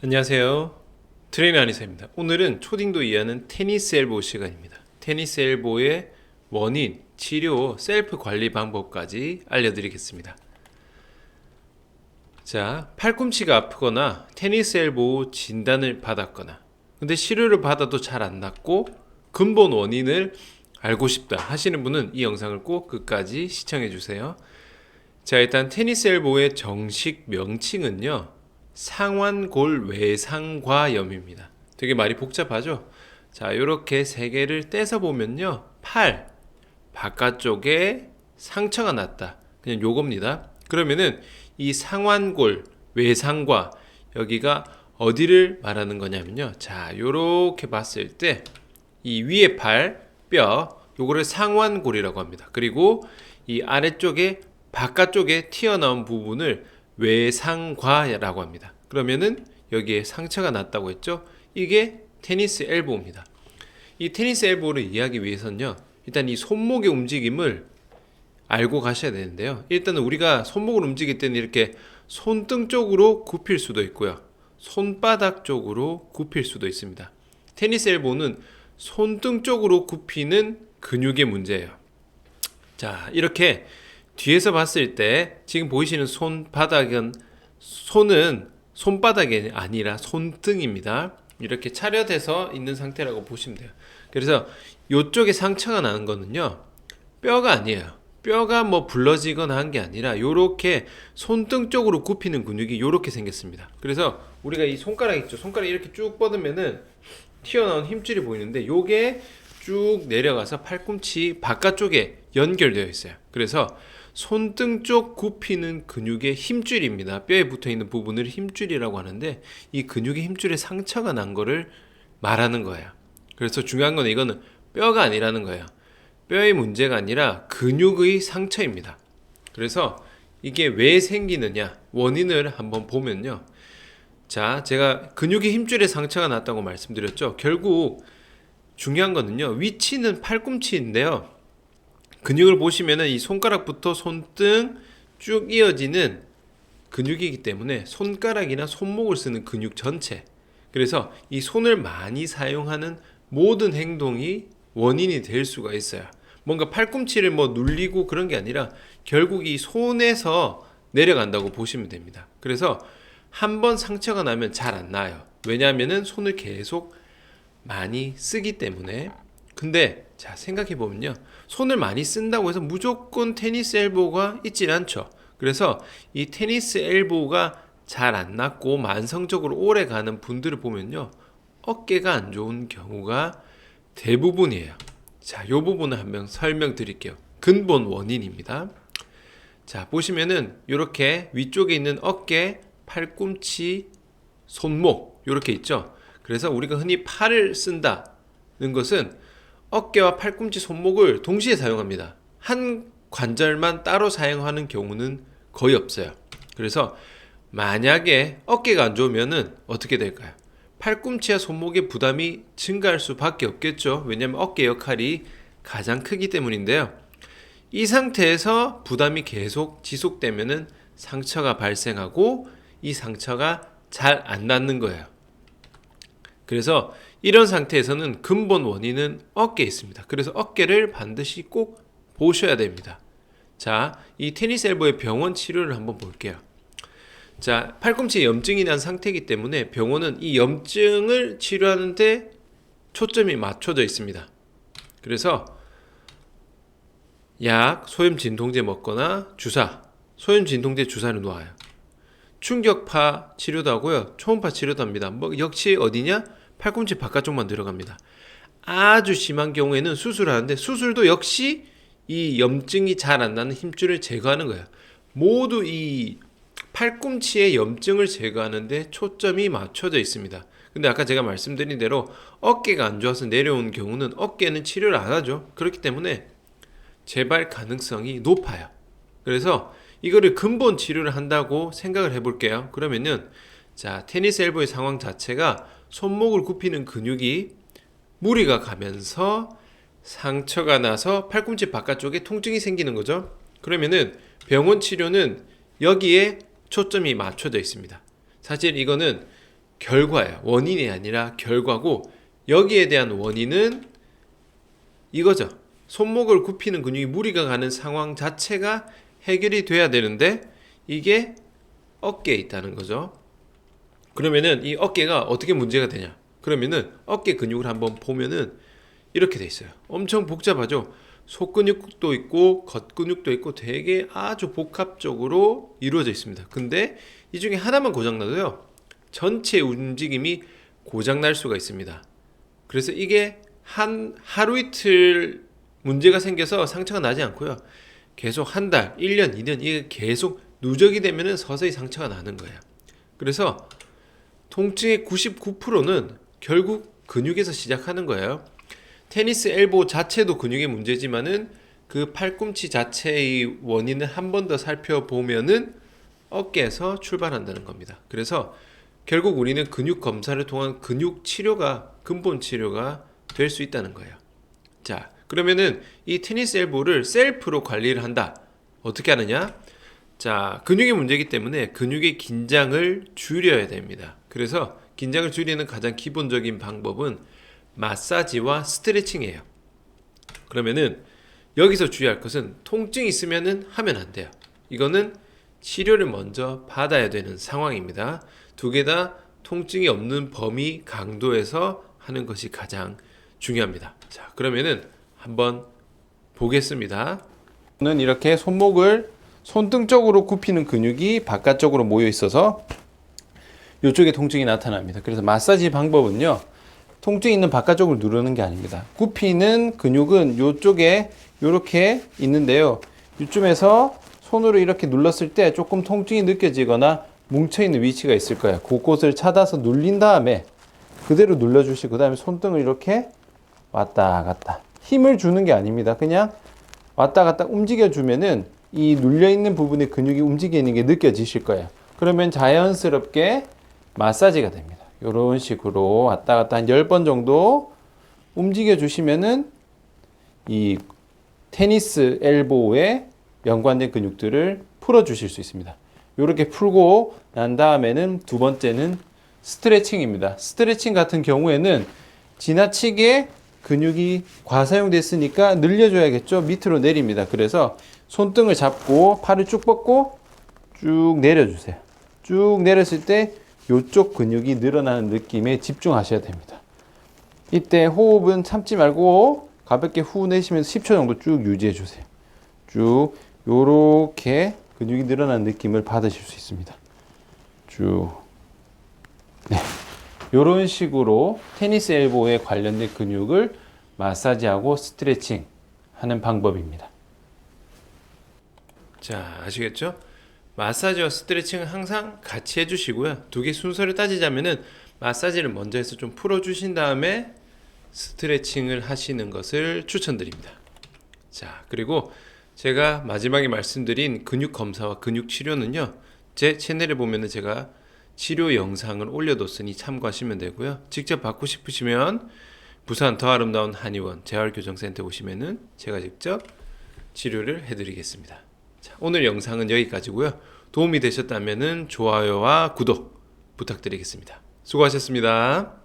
안녕하세요. 트레이너 안이사입니다. 오늘은 초딩도 이해하는 테니스 엘보 시간입니다. 테니스 엘보의 원인, 치료, 셀프 관리 방법까지 알려드리겠습니다. 자, 팔꿈치가 아프거나 테니스 엘보 진단을 받았거나 근데 치료를 받아도 잘 안 낫고 근본 원인을 알고 싶다 하시는 분은 이 영상을 꼭 끝까지 시청해 주세요. 자, 일단 테니스 엘보의 정식 명칭은요, 상완골 외상과염입니다. 되게 말이 복잡하죠? 자, 이렇게 세 개를 떼서 보면요, 팔 바깥쪽에 상처가 났다. 그냥 요겁니다. 그러면은 이 상완골 외상과 여기가 어디를 말하는 거냐면요, 자, 요렇게 봤을 때 이 위에 팔 뼈 요거를 상완골이라고 합니다. 그리고 이 아래쪽에 바깥쪽에 튀어나온 부분을 외상과라고 합니다. 그러면은 여기에 상처가 났다고 했죠? 이게 테니스 엘보입니다. 이 테니스 엘보를 이해하기 위해서는요, 일단 이 손목의 움직임을 알고 가셔야 되는데요. 일단은 우리가 손목을 움직일 때는 이렇게 손등 쪽으로 굽힐 수도 있고요, 손바닥 쪽으로 굽힐 수도 있습니다. 테니스 엘보는 손등 쪽으로 굽히는 근육의 문제예요. 자, 이렇게 뒤에서 봤을 때 지금 보이시는 손바닥은 손은 손바닥이 아니라 손등입니다. 이렇게 차렷해서 있는 상태라고 보시면 돼요. 그래서 이쪽에 상처가 나는 거는요, 뼈가 아니에요. 뼈가 뭐 불러지거나 한 게 아니라 이렇게 손등 쪽으로 굽히는 근육이 이렇게 생겼습니다. 그래서 우리가 이 손가락 있죠, 손가락 이렇게 쭉 뻗으면은 튀어나온 힘줄이 보이는데 요게 쭉 내려가서 팔꿈치 바깥쪽에 연결되어 있어요. 그래서 손등 쪽 굽히는 근육의 힘줄입니다. 뼈에 붙어 있는 부분을 힘줄이라고 하는데 이 근육의 힘줄에 상처가 난 거를 말하는 거예요. 그래서 중요한 건 이거는 뼈가 아니라는 거예요. 뼈의 문제가 아니라 근육의 상처입니다. 그래서 이게 왜 생기느냐 원인을 한번 보면요, 자, 제가 근육의 힘줄에 상처가 났다고 말씀드렸죠. 결국 중요한 거는요, 위치는 팔꿈치인데요, 근육을 보시면은 이 손가락부터 손등 쭉 이어지는 근육이기 때문에 손가락이나 손목을 쓰는 근육 전체, 그래서 이 손을 많이 사용하는 모든 행동이 원인이 될 수가 있어요. 뭔가 팔꿈치를 뭐 눌리고 그런 게 아니라 결국 이 손에서 내려간다고 보시면 됩니다. 그래서 한번 상처가 나면 잘 안 나요. 왜냐하면은 손을 계속 많이 쓰기 때문에. 근데 자, 생각해 보면요, 손을 많이 쓴다고 해서 무조건 테니스 엘보가 있진 않죠. 그래서 이 테니스 엘보가 잘 안 낫고 만성적으로 오래 가는 분들을 보면요, 어깨가 안 좋은 경우가 대부분이에요. 자, 이 부분을 한번 설명드릴게요. 근본 원인입니다. 자, 보시면은 이렇게 위쪽에 있는 어깨, 팔꿈치, 손목 이렇게 있죠. 그래서 우리가 흔히 팔을 쓴다는 것은 어깨와 팔꿈치, 손목을 동시에 사용합니다. 한 관절만 따로 사용하는 경우는 거의 없어요. 그래서 만약에 어깨가 안 좋으면은 어떻게 될까요? 팔꿈치와 손목의 부담이 증가할 수밖에 없겠죠. 왜냐하면 어깨 역할이 가장 크기 때문인데요. 이 상태에서 부담이 계속 지속되면은 상처가 발생하고 이 상처가 잘 안 낫는 거예요. 그래서 이런 상태에서는 근본 원인은 어깨에 있습니다. 그래서 어깨를 반드시 꼭 보셔야 됩니다. 자, 이 테니스 엘보의 병원 치료를 한번 볼게요. 자, 팔꿈치에 염증이 난 상태이기 때문에 병원은 이 염증을 치료하는데 초점이 맞춰져 있습니다. 그래서 약, 소염 진통제 먹거나 주사, 소염 진통제 주사를 놓아요. 충격파 치료도 하고요, 초음파 치료도 합니다. 뭐 역시 어디냐? 팔꿈치 바깥쪽만 들어갑니다. 아주 심한 경우에는 수술하는데 수술도 역시 이 염증이 잘 안 나는 힘줄을 제거하는 거예요. 모두 이 팔꿈치의 염증을 제거하는데 초점이 맞춰져 있습니다. 근데 아까 제가 말씀드린 대로 어깨가 안 좋아서 내려온 경우는 어깨는 치료를 안 하죠. 그렇기 때문에 재발 가능성이 높아요. 그래서 이거를 근본 치료를 한다고 생각을 해볼게요. 그러면은 자, 테니스 엘보의 상황 자체가 손목을 굽히는 근육이 무리가 가면서 상처가 나서 팔꿈치 바깥쪽에 통증이 생기는 거죠. 그러면은 병원 치료는 여기에 초점이 맞춰져 있습니다. 사실 이거는 결과예요. 원인이 아니라 결과고, 여기에 대한 원인은 이거죠. 손목을 굽히는 근육이 무리가 가는 상황 자체가 해결이 돼야 되는데 이게 어깨에 있다는 거죠. 그러면은 이 어깨가 어떻게 문제가 되냐? 그러면은 어깨 근육을 한번 보면은 이렇게 돼 있어요. 엄청 복잡하죠. 속근육도 있고 겉근육도 있고 되게 아주 복합적으로 이루어져 있습니다. 근데 이 중에 하나만 고장나도요, 전체 움직임이 고장날 수가 있습니다. 그래서 이게 하루 이틀 문제가 생겨서 상처가 나지 않고요, 계속 한 달, 1년, 2년 이게 계속 누적이 되면은 서서히 상처가 나는 거예요. 그래서 통증의 99%는 결국 근육에서 시작하는 거예요. 테니스 엘보 자체도 근육의 문제지만은 그 팔꿈치 자체의 원인을 한 번 더 살펴보면은 어깨에서 출발한다는 겁니다. 그래서 결국 우리는 근육 검사를 통한 근육 치료가 근본 치료가 될 수 있다는 거예요. 자, 그러면은 이 테니스 엘보를 셀프로 관리를 한다. 어떻게 하느냐? 자, 근육의 문제이기 때문에 근육의 긴장을 줄여야 됩니다. 그래서 긴장을 줄이는 가장 기본적인 방법은 마사지와 스트레칭이에요. 그러면은 여기서 주의할 것은 통증이 있으면은 하면 안 돼요. 이거는 치료를 먼저 받아야 되는 상황입니다. 두 개 다 통증이 없는 범위 강도에서 하는 것이 가장 중요합니다. 자, 그러면은 한번 보겠습니다. 는 이렇게 손목을 손등 쪽으로 굽히는 근육이 바깥쪽으로 모여 있어서 이쪽에 통증이 나타납니다. 그래서 마사지 방법은요, 통증이 있는 바깥쪽을 누르는 게 아닙니다. 굽히는 근육은 이쪽에 이렇게 있는데요, 이쯤에서 손으로 이렇게 눌렀을 때 조금 통증이 느껴지거나 뭉쳐있는 위치가 있을 거예요. 그곳을 찾아서 눌린 다음에 그대로 눌러주시고, 그 다음에 손등을 이렇게 왔다 갔다, 힘을 주는 게 아닙니다. 그냥 왔다 갔다 움직여주면은 이 눌려있는 부분의 근육이 움직이는 게 느껴지실 거예요. 그러면 자연스럽게 마사지가 됩니다. 이런 식으로 왔다 갔다 한 10번 정도 움직여 주시면은 이 테니스 엘보에 연관된 근육들을 풀어 주실 수 있습니다. 이렇게 풀고 난 다음에는 두 번째는 스트레칭입니다. 스트레칭 같은 경우에는 지나치게 근육이 과사용됐으니까 늘려줘야겠죠. 밑으로 내립니다. 그래서 손등을 잡고 팔을 쭉 뻗고 쭉 내려주세요. 쭉 내렸을 때 이쪽 근육이 늘어나는 느낌에 집중하셔야 됩니다. 이때 호흡은 참지 말고 가볍게 후 내쉬면서 10초 정도 쭉 유지해 주세요. 쭉 요렇게 근육이 늘어나는 느낌을 받으실 수 있습니다. 쭉. 네. 요런 식으로 테니스 엘보에 관련된 근육을 마사지하고 스트레칭 하는 방법입니다. 자, 아시겠죠? 마사지와 스트레칭은 항상 같이 해주시고요. 두 개 순서를 따지자면은 마사지를 먼저 해서 좀 풀어주신 다음에 스트레칭을 하시는 것을 추천드립니다. 자, 그리고 제가 마지막에 말씀드린 근육 검사와 근육 치료는요, 제 채널에 보면은 제가 치료 영상을 올려뒀으니 참고하시면 되고요. 직접 받고 싶으시면 부산 더 아름다운 한의원 재활교정센터 오시면은 제가 직접 치료를 해드리겠습니다. 자, 오늘 영상은 여기까지고요. 도움이 되셨다면은 좋아요와 구독 부탁드리겠습니다. 수고하셨습니다.